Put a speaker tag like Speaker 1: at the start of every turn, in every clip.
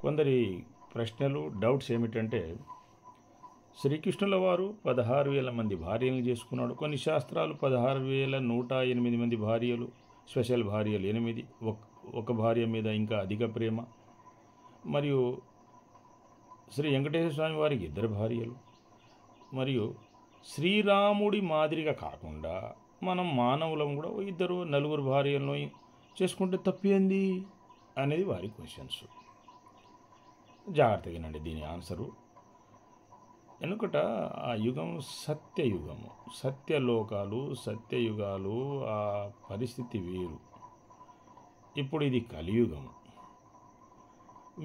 Speaker 1: కొందరి ప్రశ్నలు డౌట్స్ ఏమిటంటే, శ్రీకృష్ణుల వారు 16,000 మంది భార్యలను చేసుకున్నాడు. కొన్ని శాస్త్రాలు 16,108 మంది భార్యలు, స్పెషల్ భార్యలు 8, ఒక భార్య మీద ఇంకా అధిక ప్రేమ. మరియు శ్రీ వెంకటేశ్వర స్వామి వారికి 2 భార్యలు. మరియు శ్రీరాముడి మాదిరిగా కాకుండా మనం మానవులం కూడా 2, 4 భార్యలను చేసుకుంటే తప్పేంది అనేది వారి క్వశ్చన్స్. జాగ్రత్తగా వినండి దీని ఆన్సరు. ఎందుకట ఆ యుగం సత్యయుగము, సత్యలోకాలు, సత్యయుగాలు, ఆ పరిస్థితి వేరు. ఇప్పుడు ఇది కలియుగము.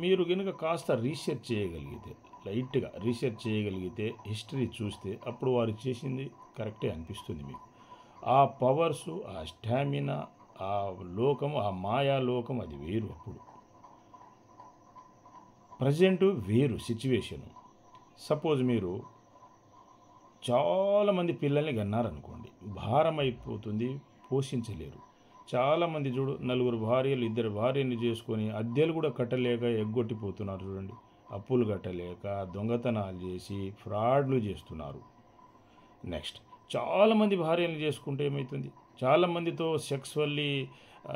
Speaker 1: మీరు కనుక కాస్త రీసెర్చ్ చేయగలిగితే, లైట్గా రీసెర్చ్ చేయగలిగితే, హిస్టరీ చూస్తే అప్పుడు వారు చేసింది కరెక్టే అనిపిస్తుంది మీకు. ఆ పవర్స్, ఆ స్టామినా, ఆ లోకము, ఆ మాయా లోకం అది వేరు. అప్పుడు ప్రజెంటు వేరు సిచ్యువేషను. సపోజ్ మీరు చాలామంది పిల్లల్ని కన్నారనుకోండి, భారం అయిపోతుంది, పోషించలేరు. చాలామంది చూడు 4 భార్యలు, 2 భార్యని చేసుకొని అద్దెలు కూడా కట్టలేక ఎగ్గొట్టిపోతున్నారు చూడండి. అప్పులు కట్టలేక దొంగతనాలు చేసి ఫ్రాడ్లు చేస్తున్నారు. నెక్స్ట్, చాలామంది భార్యలను చేసుకుంటే ఏమవుతుంది, చాలామందితో సెక్స్వల్లీ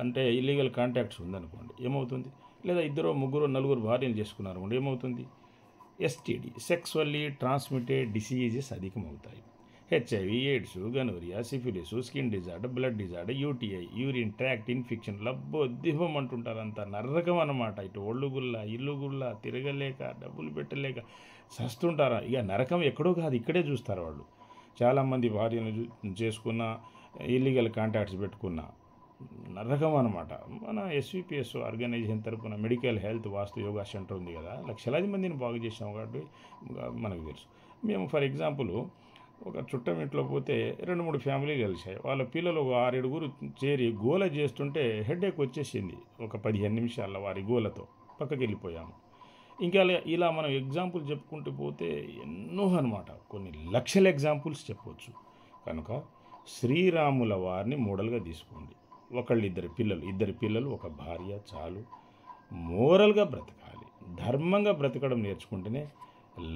Speaker 1: అంటే ఇల్లీగల్ కాంటాక్ట్స్ ఉందనుకోండి, ఏమవుతుంది? లేదా 2, 3, 4 భార్యలు చేసుకున్నారు అనుకోండి, ఏమవుతుంది? ఎస్టీడీ, సెక్స్వల్లీ ట్రాన్స్మిటెడ్ డిసీజెస్ అధికమవుతాయి. HIV, AIDS, gonorrhoea, syphilis, skin disorder, blood disorder, UTI, urine tract infection, లబ్బో దివ్వం అంటుంటారు. అంత నరకం అన్నమాట. ఇటు ఒళ్ళు గుల్ల, ఇల్లు గుల్ల, తిరగలేక, డబ్బులు పెట్టలేక చస్తుంటారా. ఇక నరకం ఎక్కడో కాదు, ఇక్కడే చూస్తారు వాళ్ళు. చాలామంది భార్యను చేసుకున్న, ఇల్లీగల్ కాంటాక్ట్స్ పెట్టుకున్న నరకం అనమాట. మన ఎస్విపిఎస్ ఆర్గనైజేషన్ తరపున మెడికల్ హెల్త్ వాస్తు యోగా సెంటర్ ఉంది కదా, లక్షలాది మందిని బాగు చేసాం కాబట్టి మనకు తెలుసు. మేము ఫర్ ఎగ్జాంపుల్ ఒక చుట్టం ఇంట్లో పోతే 2-3 ఫ్యామిలీలు కలిసాయి. వాళ్ళ పిల్లలు ఒక 6-7 చేరి గోల చేస్తుంటే హెడేక్ వచ్చేసింది. ఒక 15 నిమిషాల వారి గోలతో పక్కకి వెళ్ళిపోయాము. ఇంకా ఇలా మనం ఎగ్జాంపుల్ చెప్పుకుంటూ పోతే ఎన్నో అనమాట, కొన్ని లక్షల ఎగ్జాంపుల్స్ చెప్పవచ్చు. కనుక శ్రీరాముల వారిని మోడల్గా తీసుకోండి. 2 పిల్లలు, ఒక భార్య చాలు. మోరల్గా బ్రతకాలి, ధర్మంగా బ్రతకడం నేర్చుకుంటేనే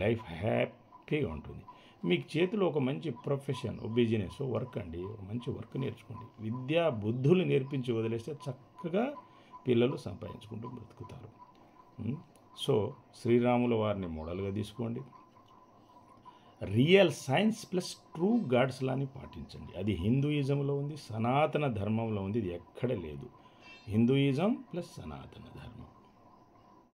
Speaker 1: లైఫ్ హ్యాపీగా ఉంటుంది. మీకు చేతిలో ఒక మంచి ప్రొఫెషన్, బిజినెస్, వర్క్ అండి, మంచి వర్క్ నేర్చుకోండి. విద్యా బుద్ధులు నేర్పించి వదిలేస్తే చక్కగా పిల్లలు సంపాదించుకుంటూ బ్రతుకుతారు. సో శ్రీరాముల వారిని మోడల్గా తీసుకోండి. Real science plus true gods లాని పాటించండి. అది హిందూయిజంలో ఉంది, సనాతన ధర్మంలో ఉంది. ఇది ఎక్కడ లేదు. హిందూయిజం ప్లస్ సనాతన ధర్మం.